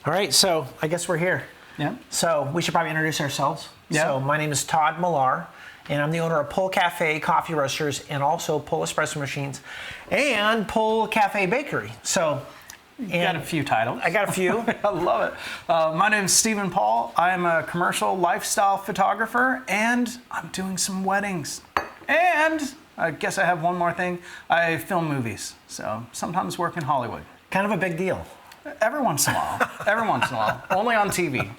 All right, so I guess we're here. Yeah. So we should probably introduce ourselves. Yeah. So my name is Todd Millar, and I'm the owner of Pull Cafe Coffee Roasters and also Pull Espresso Machines and Pull Cafe Bakery. So you got a few titles. I got a few. I love it. My name is Stephen Paul. I'm a commercial lifestyle photographer, and I'm doing some weddings. And I guess I have one more thing. I film movies, so sometimes work in Hollywood. Kind of a big deal. Every once in a while. Every once in a while. Only on TV.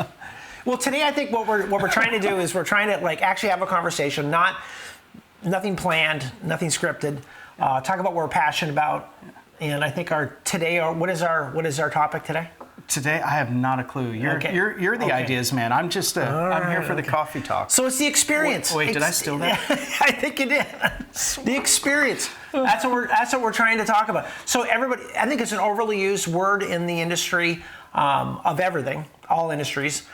Well, today I think what we're trying to do is we're trying to actually have a conversation, nothing planned, nothing scripted. Talk about what we're passionate about, and I think what is our topic today? Today I have not a clue. You're the ideas man. I'm just I'm here for the coffee talk. So it's the experience. Wait, did I steal that? I think you did. The experience. That's what we're trying to talk about. So everybody, I think it's an overly used word in the industry of everything, all industries,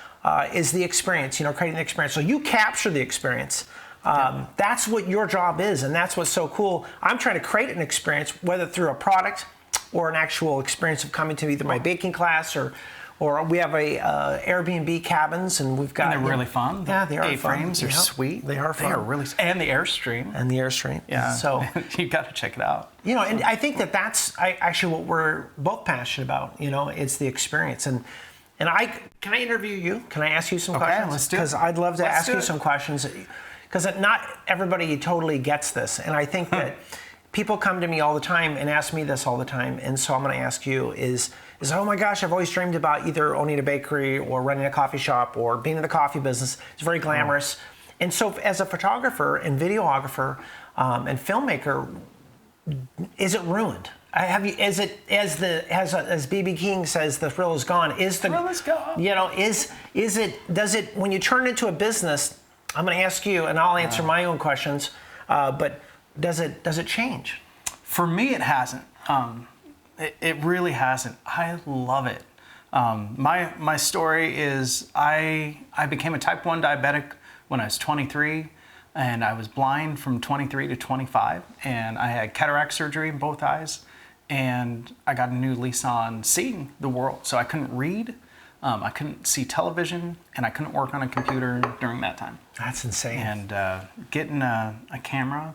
is the experience. Creating the experience. So you capture the experience. That's what your job is, and that's what's so cool. I'm trying to create an experience, whether through a product or an actual experience of coming to either my baking class or we have a Airbnb cabins, and we've got. And they're really fun. Yeah, they are fun. A-frames are sweet. They are fun. They are really, and the Airstream. Yeah. So you got to check it out. And I think that's actually what we're both passionate about. It's the experience, and can I interview you? Can I ask you some questions? Okay, let's do it. Because I'd love to ask you some questions. Because not everybody totally gets this, and I think that people come to me all the time and ask me this all the time, and so I'm going to ask you is oh my gosh, I've always dreamed about either owning a bakery or running a coffee shop or being in the coffee business. It's very glamorous. And so as a photographer and videographer and filmmaker, is it ruined? As BB King says, the thrill is gone. The thrill is gone. Does it, when you turn it into a business, I'm going to ask you, and I'll answer my own questions, but does it change? For me, it hasn't. It really hasn't. I love it. My story is I became a type 1 diabetic when I was 23, and I was blind from 23 to 25, and I had cataract surgery in both eyes, and I got a new lease on seeing the world. So I couldn't read, I couldn't see television, and I couldn't work on a computer during that time. That's insane. And getting a camera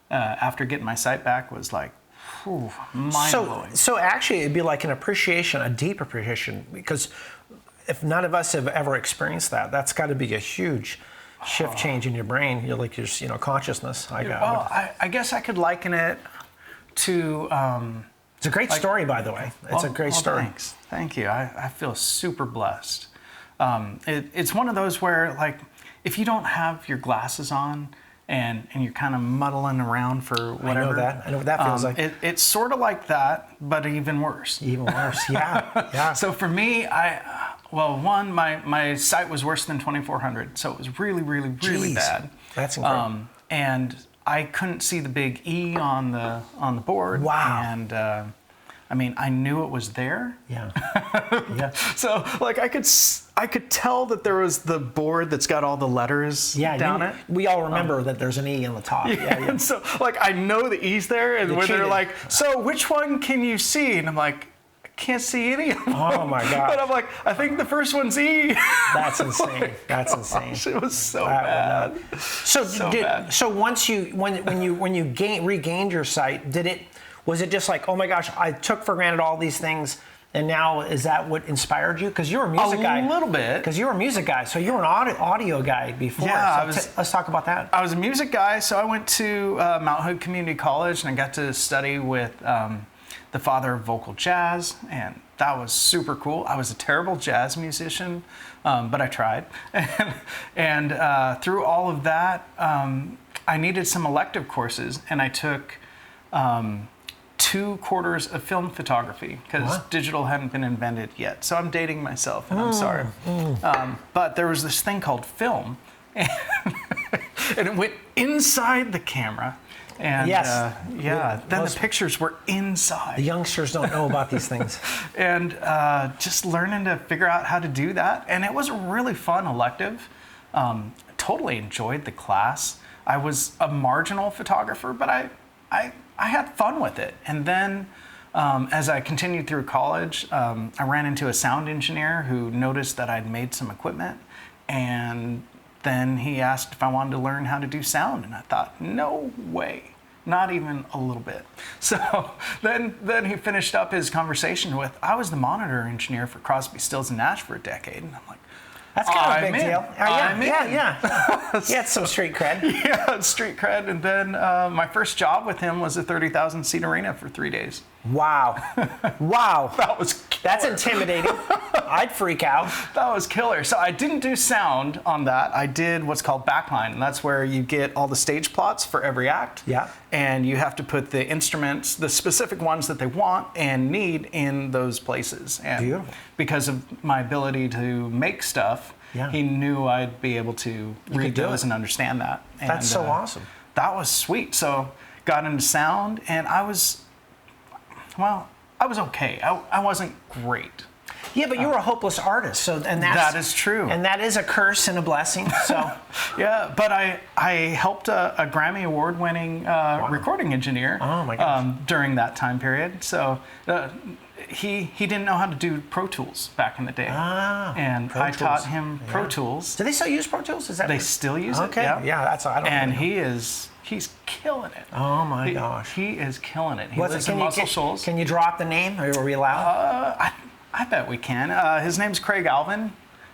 after getting my sight back was like, mind-blowing. So actually, it'd be like an appreciation, a deep appreciation, because if none of us have ever experienced that, that's got to be a huge shift change in your brain. You're like your consciousness. I guess I could liken it to. It's a great story, by the way. It's a great story. Thanks. Thank you. I feel super blessed. It's one of those where, if you don't have your glasses on and you're kind of muddling around for whatever. I know what that feels like. It's sort of like that, but even worse. Even worse, yeah. So for me, my sight was worse than 2400, so it was really, really, really bad. That's incredible. And I couldn't see the big E on the board. Wow. And I knew it was there. Yeah. Yeah. So I could tell that there was the board that's got all the letters down it. We all remember that there's an E on the top. Yeah. And so I know the E's there, and when they're like, so which one can you see? And I'm like, I can't see any of them. Oh my God. But I'm like, I think the first one's E. That's insane. That's insane. It was so bad. So once when you regained your sight, was it just like, oh my gosh, I took for granted all these things, and now is that what inspired you? Because you were a music guy. A little bit. Because you were a music guy, so you were an audio guy before. Yeah, so let's talk about that. I was a music guy, so I went to Mount Hood Community College, and I got to study with the father of vocal jazz, and that was super cool. I was a terrible jazz musician, but I tried. And through all of that, I needed some elective courses, and I took 2 quarters of film photography because digital hadn't been invented yet. So I'm dating myself, and I'm sorry. But there was this thing called film, and it went inside the camera. And yes. Then the pictures were inside. The youngsters don't know about these things. And just learning to figure out how to do that. And it was a really fun elective. Totally enjoyed the class. I was a marginal photographer, but I had fun with it. And then as I continued through college, I ran into a sound engineer who noticed that I'd made some equipment, and then he asked if I wanted to learn how to do sound, and I thought, no way, not even a little bit. So then he finished up his conversation with, I was the monitor engineer for Crosby, Stills, and Nash for a decade, and I'm like, that's kind of a big deal. Yeah. He had some street cred. Yeah, street cred. And then my first job with him was a 30,000 seat arena for 3 days. Wow. Wow. That was killer. That's intimidating. I'd freak out. That was killer. So I didn't do sound on that. I did what's called backline, and that's where you get all the stage plots for every act. Yeah. And you have to put the instruments, the specific ones that they want and need, in those places. And beautiful. because of my ability to make stuff, yeah. he knew I'd be able to read those and understand that. And, that's so awesome. That was sweet. So got into sound, and I was okay. I wasn't great. Yeah, but you were a hopeless artist, that is true. And that is a curse and a blessing. So yeah, but I helped a Grammy award-winning recording engineer during that time period. So he didn't know how to do Pro Tools back in the day, and I taught him Pro Tools. Do they still use Pro Tools? Is that they still use it? Okay, yeah, that's I don't know. And he's killing it. Oh my gosh, he is killing it. He lives in Muscle Shoals. Can you drop the name? Are we allowed? I bet we can. His name's Craig Alvin,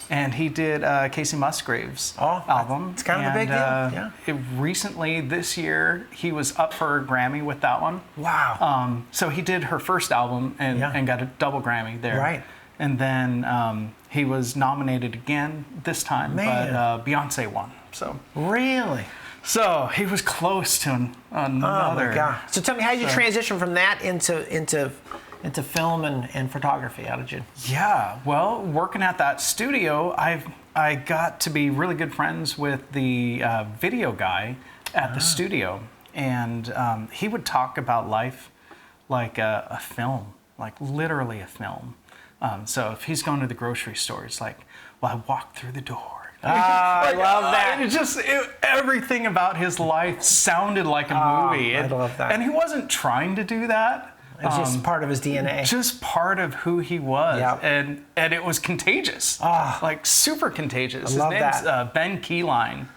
and he did Casey Musgrave's album. It's kind of a big deal. Yeah. Recently, this year, he was up for a Grammy with that one. Wow. So he did her first album and got a double Grammy there. Right. And then he was nominated again this time, but Beyonce won. So really. So he was close to another. Oh my God. So tell me, how did you transition from that into film and photography? How did you? Yeah, well, working at that studio, I got to be really good friends with the video guy at the studio, and he would talk about life like a film, like literally a film. So if he's going to the grocery store, it's like, well, I walked through the door. I love that. Everything about his life sounded like a movie. I love that. And he wasn't trying to do that. It's just part of his DNA. Just part of who he was. Yep. And it was contagious. Like super contagious. I love his name's that. Ben Keyline.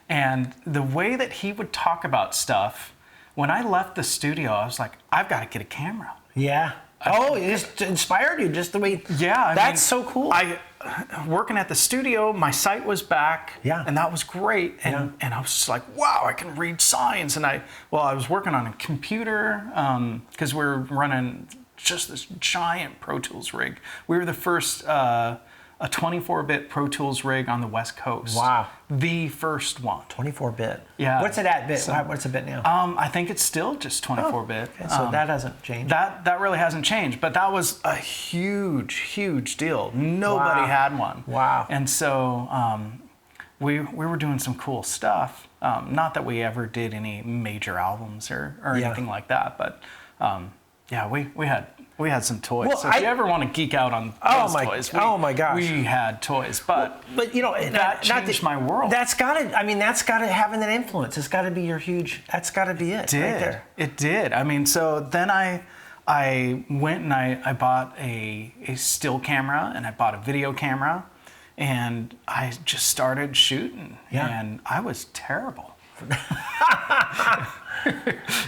And the way that he would talk about stuff, when I left the studio, I was like, I've got to get a camera. Yeah. It just inspired you, just the way. Yeah. That's so cool. Working at the studio, my sight was back. Yeah. And that was great. And I was just like, wow, I can read signs. And I was working on a computer because we were running just this giant Pro Tools rig. We were the first a 24-bit Pro Tools rig on the West Coast. Wow. The first one. 24-bit. Yeah. What's it at bit? So, what's it bit now? I think it's still just 24-bit. Okay. So that hasn't changed. That really hasn't changed, but that was a huge deal. Nobody had one. Wow. And so we were doing some cool stuff. Not that we ever did any major albums or anything like that, but we had some toys. Well, so if you ever want to geek out on those toys, my gosh, we had toys. But you know, that changed my world. That's got to. I mean, that's got to having that influence. It's got to be your huge. That's got to be it. It did. I mean, so then I went and I bought a still camera, and I bought a video camera, and I just started shooting. Yeah. And I was terrible.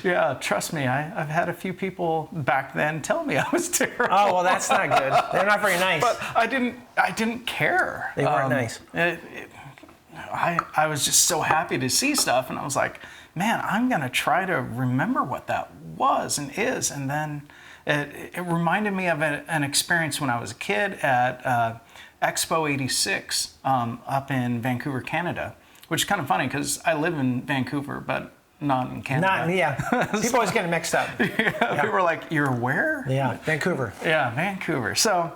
Yeah, trust me, I've had a few people back then tell me I was terrible. Oh, well, that's not good. They're not very nice. But I didn't care. They weren't nice. I was just so happy to see stuff, and I was like, man, I'm gonna try to remember what that was and is. And then it reminded me of an experience when I was a kid at Expo 86 up in Vancouver, Canada, which is kind of funny because I live in Vancouver, but not in Canada. People always get it mixed up. People were like, "You're where?" Yeah, Vancouver. Yeah, Vancouver. So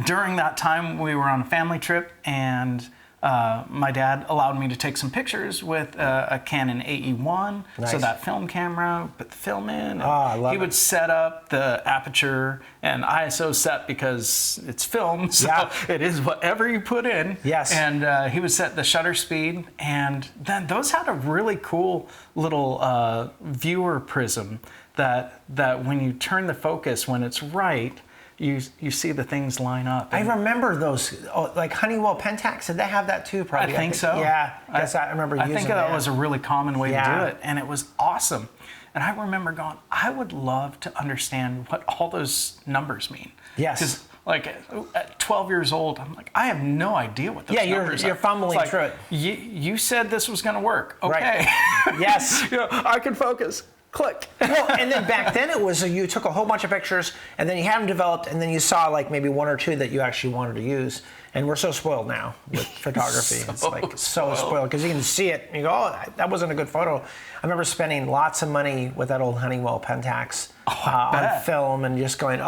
during that time, we were on a family trip, and my dad allowed me to take some pictures with a Canon AE1, Nice. so that film camera, put the film in. I love he would set up the aperture and ISO set because it's film, so Yeah. it is whatever you put in. Yes. And he would set the shutter speed, and then those had a really cool little viewer prism that when you turn the focus when it's right, you see the things line up. I remember those, like Honeywell Pentax. Did they have that too? Probably. I think so. Yeah, I remember using I think that was a really common way to do it, and it was awesome. And I remember going, I would love to understand what all those numbers mean. Yes. Because like at 12 years old, I'm like, I have no idea what those numbers are. You're fumbling It's like, through it. You said this was going to work. Okay. Right. Yes. I can focus. Click. Well, and then back then it was you took a whole bunch of pictures and then you had them developed and then you saw like maybe one or two that you actually wanted to use. And we're so spoiled now with photography. It's like so spoiled because you can see it and you go, oh, that wasn't a good photo. I remember spending lots of money with that old Honeywell Pentax on film and just going,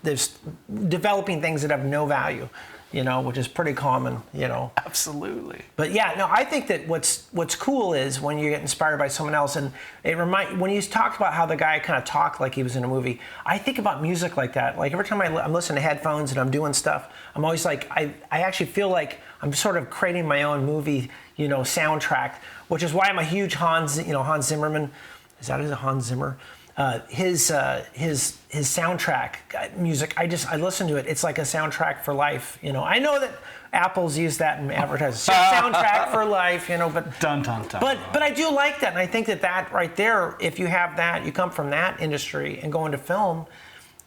there's developing things that have no value, which is pretty common, Absolutely. But yeah, no, I think that what's cool is when you get inspired by someone else, and when you talked about how the guy kind of talked like he was in a movie, I think about music like that. Like every time I'm listening to headphones and I'm doing stuff, I'm always like, I actually feel like I'm sort of creating my own movie, soundtrack, which is why I'm a huge Hans Zimmerman. Is that Hans Zimmer? His soundtrack music, I listen to it. It's like a soundtrack for life. I know that Apple's used that in advertising. Soundtrack for life, but Dun, dun, dun. But I do like that, and I think that right there, if you have that, you come from that industry and go into film.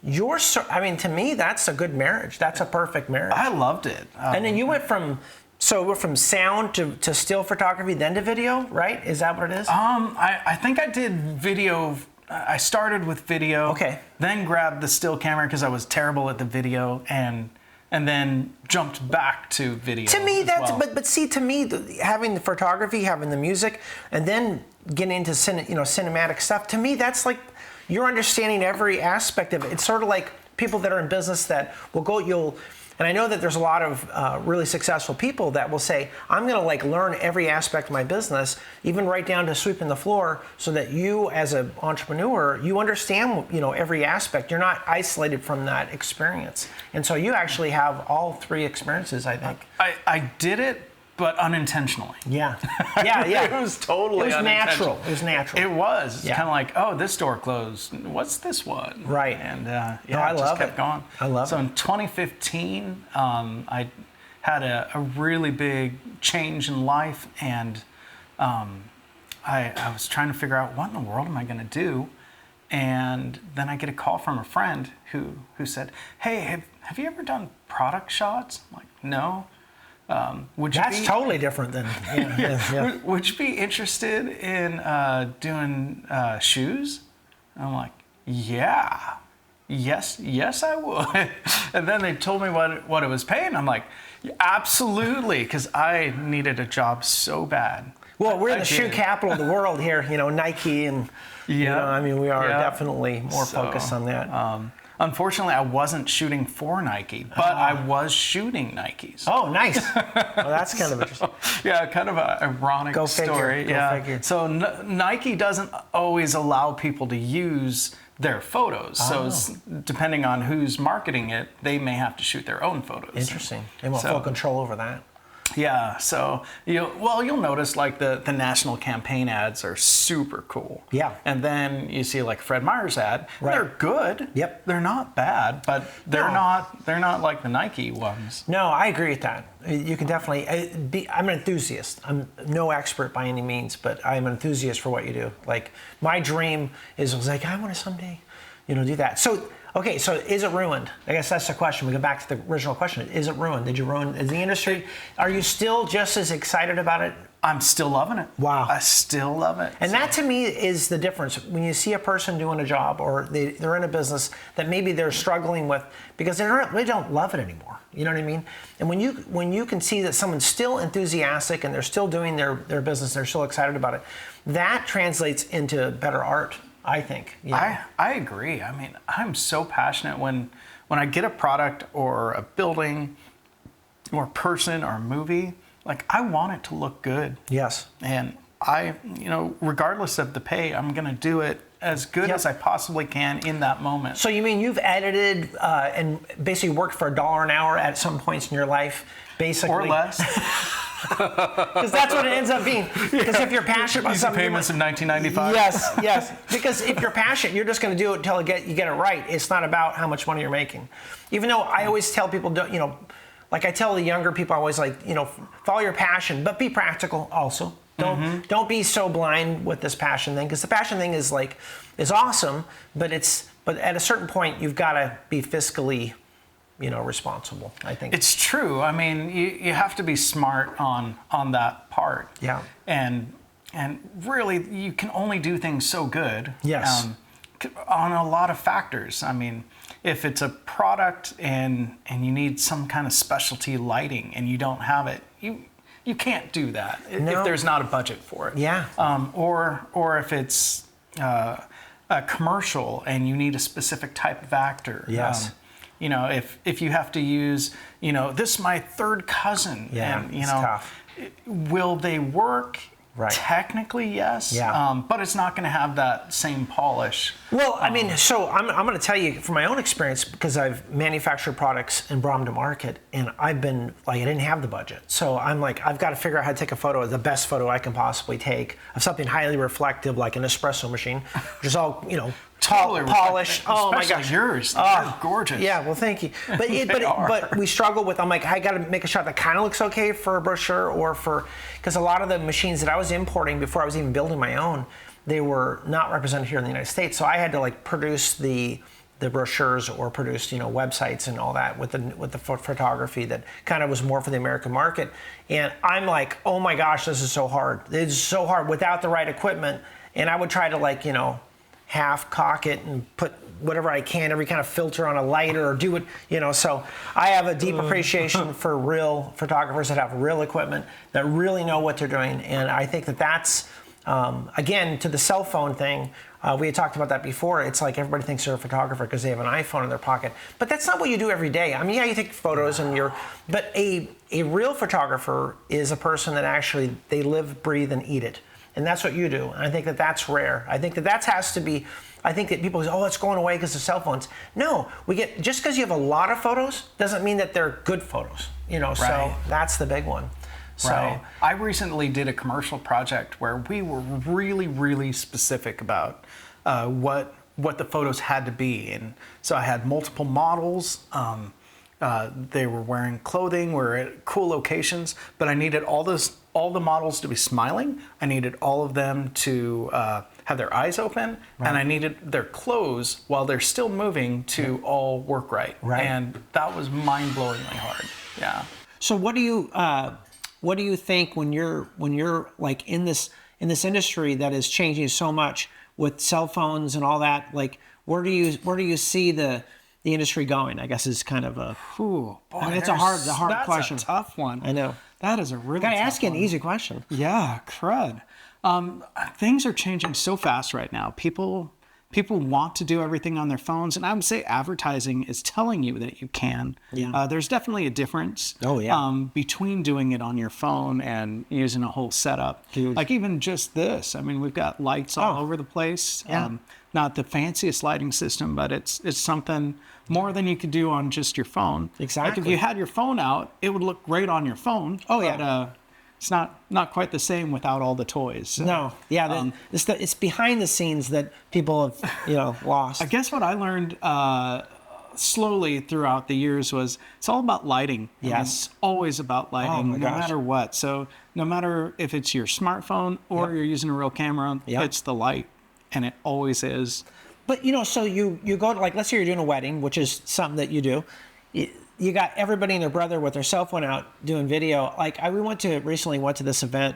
To me, that's a good marriage. That's a perfect marriage. I loved it. And then you went from sound to still photography, then to video, right? Is that what it is? I think I did video. I started with video. Okay. Then grabbed the still camera because I was terrible at the video, and then jumped back to video. To me, that's well. but see, to me, having the photography, having the music, and then getting into cinematic stuff. To me, that's like you're understanding every aspect of it. It's sort of like people that are in business that will go. And I know that there's a lot of really successful people that will say, I'm going to learn every aspect of my business, even right down to sweeping the floor, so that you as an entrepreneur, you understand, every aspect. You're not isolated from that experience. And so you actually have all three experiences, I think. I did it, but unintentionally. Yeah. Yeah. It was totally natural. unintentional. It was natural. It was. Yeah. Kind of like, oh, this door closed. What's this one? Right. And I just love kept it. going. I love So it. in 2015, I had a really big change in life, and I was trying to figure out what in the world am I going to do. And then I get a call from a friend who said, hey, have you ever done product shots? I'm like, no. That's totally different than. Yeah. Would you be interested in doing shoes? And I'm like, yeah, yes, I would. And then they told me what it was paying. I'm like, absolutely, because I needed a job so bad. Well, we're in the shoe capital of the world here. Nike and. We are definitely more focused on that. Unfortunately, I wasn't shooting for Nike, but I was shooting Nikes. Oh, nice. Well, that's kind of interesting. Yeah, kind of an ironic story. Go figure. So Nike doesn't always allow people to use their photos. So depending on who's marketing it, they may have to shoot their own photos. Interesting. They want full control over that. Yeah, so you'll notice the national campaign ads are super cool. Yeah. And then you see Fred Meyer's ad. Right. They're good. Yep. They're not bad, but they're not like the Nike ones. No, I agree with that. You can definitely I'm an enthusiast. I'm no expert by any means, but I'm an enthusiast for what you do. My dream is I want to someday, do that. So okay, so is it ruined? I guess that's the question. We go back to the original question. Is it ruined? Did you ruin the industry? Are you still just as excited about it? I'm still loving it. Wow. I still love it. And that to me is the difference. When you see a person doing a job or they're in a business that maybe they're struggling with because they don't love it anymore. You know what I mean? And when you can see that someone's still enthusiastic and they're still doing their business, they're still excited about it, that translates into better art. I think. I agree. I mean, I'm so passionate when I get a product or a building or a person or a movie like I want it to look good. Yes. And I, regardless of the pay, I'm going to do it as good as I possibly can in that moment. So you mean you've edited and basically worked for $1 an hour at some points in your life, basically? Or less. Because that's what it ends up being. Because if you're passionate about something, payments of 1995. Yes. Because if you're passionate, you're just going to do it until you get it right. It's not about how much money you're making. Even though I always tell people, like I tell the younger people, I always like, follow your passion, but be practical also. Don't be so blind with this passion thing, because the passion thing is awesome, but at a certain point you've got to be fiscally, responsible. I think it's true. I mean, you have to be smart on that part. Yeah. And really, you can only do things so good. Yes. On a lot of factors. I mean, if it's a product and you need some kind of specialty lighting and you don't have it, you can't do that if there's not a budget for it. Yeah. Or if it's a commercial and you need a specific type of actor. Yes. If you have to use, this is my third cousin. Yeah, and, it's tough. Will they work? Right. Technically, yes. Yeah. But it's not going to have that same polish. Well, I mean, so I'm going to tell you from my own experience, because I've manufactured products and brought them to market, and I've been I didn't have the budget. So I'm like, I've got to figure out how to take a photo, the best photo I can possibly take of something highly reflective, like an espresso machine, which is all, Totally polished. Oh my gosh, yours. They're gorgeous. Yeah, well, thank you. But we struggle with. I'm like, I got to make a shot that kind of looks okay for a brochure because a lot of the machines that I was importing before I was even building my own, they were not represented here in the United States. So I had to produce the brochures or produce websites and all that with the photography that kind of was more for the American market. And I'm like, oh my gosh, this is so hard. It's so hard without the right equipment. And I would try to half cock it and put whatever I can, every kind of filter on a lighter or do it, so I have a deep appreciation for real photographers that have real equipment, that really know what they're doing. And I think that's, again, to the cell phone thing, we had talked about that before. It's like everybody thinks they're a photographer because they have an iPhone in their pocket. But that's not what you do every day. I mean, yeah, you take photos but a real photographer is a person that actually, they live, breathe, and eat it. And that's what you do. And I think that's rare. I think that has to be, I think that people say, oh, it's going away because of cell phones. No, just because you have a lot of photos doesn't mean that they're good photos, Right. So that's the big one. So right. I recently did a commercial project where we were really, really specific about what the photos had to be. And so I had multiple models. They were wearing clothing, we're at cool locations, but I needed all the models to be smiling. I needed all of them to have their eyes open, right. And I needed their clothes while they're still moving to all work right. And that was mind-blowingly hard. Yeah. So what do you think when you're like in this industry that is changing so much with cell phones and all that? Like, where do you see the industry going? I guess is kind of a. Ooh, boy, I mean, it's a hard question. That's a tough one. I know. That is a really. Gotta tough ask you an one. easy question. Yeah, crud. Things are changing so fast right now. People want to do everything on their phones, and I would say advertising is telling you that you can. Yeah. There's definitely a difference. Oh, yeah. Between doing it on your phone and using a whole setup. Huge. Like even just this. I mean, we've got lights all over the place. Yeah. Not the fanciest lighting system, but it's something more than you could do on just your phone. Exactly. Like if you had your phone out, it would look great on your phone. Oh, yeah. But, it's not quite the same without all the toys. So, No, yeah, it's behind the scenes that people have lost. I guess what I learned slowly throughout the years was it's all about lighting. Yes. I mean, it's always about lighting, no matter what. So no matter if it's your smartphone or you're using a real camera, it's the light, and it always is. But so you go to, like, let's say you're doing a wedding, which is something that you do. You got everybody and their brother with their cell phone out doing video. Like we recently went to this event,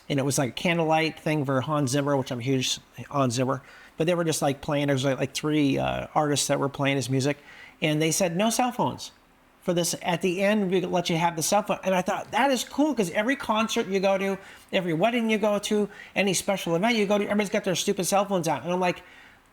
and it was like a candlelight thing for Hans Zimmer, which I'm a huge Hans Zimmer. But they were just like playing. There was like three artists that were playing his music, and they said no cell phones for this. At the end, we let you have the cell phone, and I thought that is cool because every concert you go to, every wedding you go to, any special event you go to, everybody's got their stupid cell phones out, and I'm like,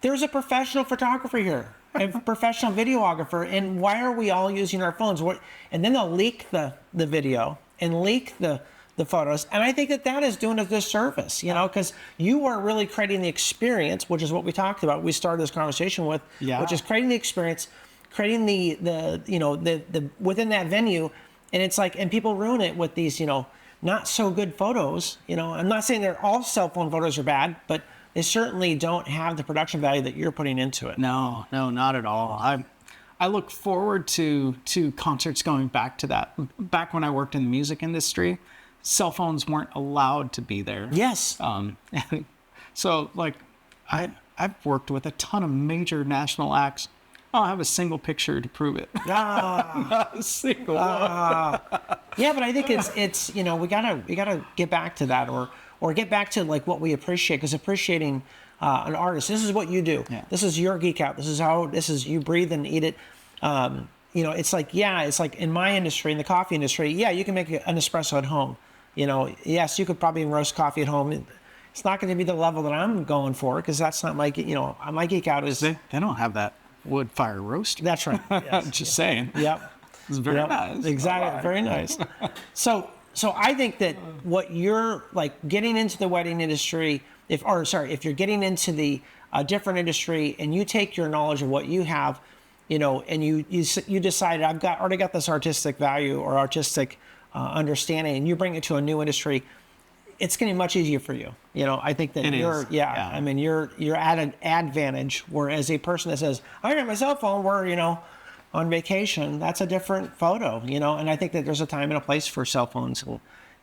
there's a professional photographer here. A professional videographer, and why are we all using our phones? And then they'll leak the video, and leak the photos. And I think that is doing a disservice, because you are really creating the experience, which is what we talked about. We started this conversation with, which is creating the experience, creating the within that venue. And it's like, and people ruin it with these, not so good photos. I'm not saying that all cell phone photos are bad, but they certainly don't have the production value that you're putting into it. No, not at all. I look forward to concerts going back to that. Back when I worked in the music industry, cell phones weren't allowed to be there. Yes. So like I've worked with a ton of major national acts. I have a single picture to prove it. A single. Yeah, but I think it's we gotta get back to that, or get back to like what we appreciate, because appreciating an artist. This is what you do. Yeah. This is your geek out. This is you breathe and eat it. It's like in my industry, in the coffee industry, you can make an espresso at home. Yes, you could probably roast coffee at home. It's not going to be the level that I'm going for, because that's not my geek out is. They don't have that wood fire roaster. That's right. Yes. Just saying. Yep. It's very nice. Exactly. Right. Very nice. So I think that what you're like getting into the wedding industry, if you're getting into the different industry, and you take your knowledge of what you have, and you decided I've already got this artistic value or artistic understanding, and you bring it to a new industry, it's going to be much easier for you. I think that I mean, you're at an advantage, whereas a person that says, I got my cell phone, we're, on vacation, that's a different photo, and I think that there's a time and a place for cell phones,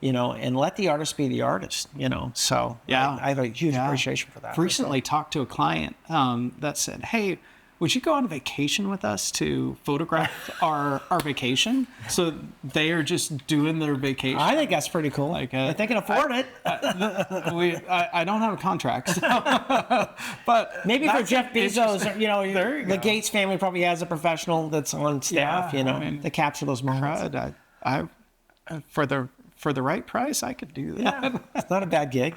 and let the artist be the artist, so I have a huge appreciation for that. Recently talked to a client that said, hey, would you go on vacation with us to photograph our vacation? So they are just doing their vacation. I think that's pretty cool. Like, if they can afford it. I don't have a contract. But maybe for Jeff Bezos, the go. Gates family probably has a professional that's on staff, to capture those moments. For the right price, I could do that. Yeah, it's not a bad gig.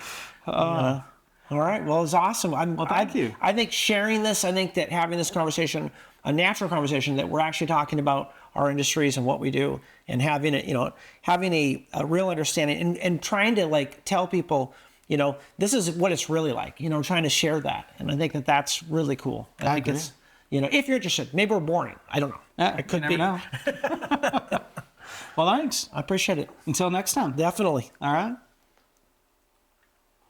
All right. Well, it's awesome. Thank you. I think sharing this, I think that having this conversation, a natural conversation, that we're actually talking about our industries and what we do, and having a real understanding, and trying to like tell people, this is what it's really like, trying to share that. And I think that that's really cool. I think agree. it's, if you're interested, maybe we're boring. I don't know. It could be. Know. Well, thanks. I appreciate it. Until next time. Definitely. All right.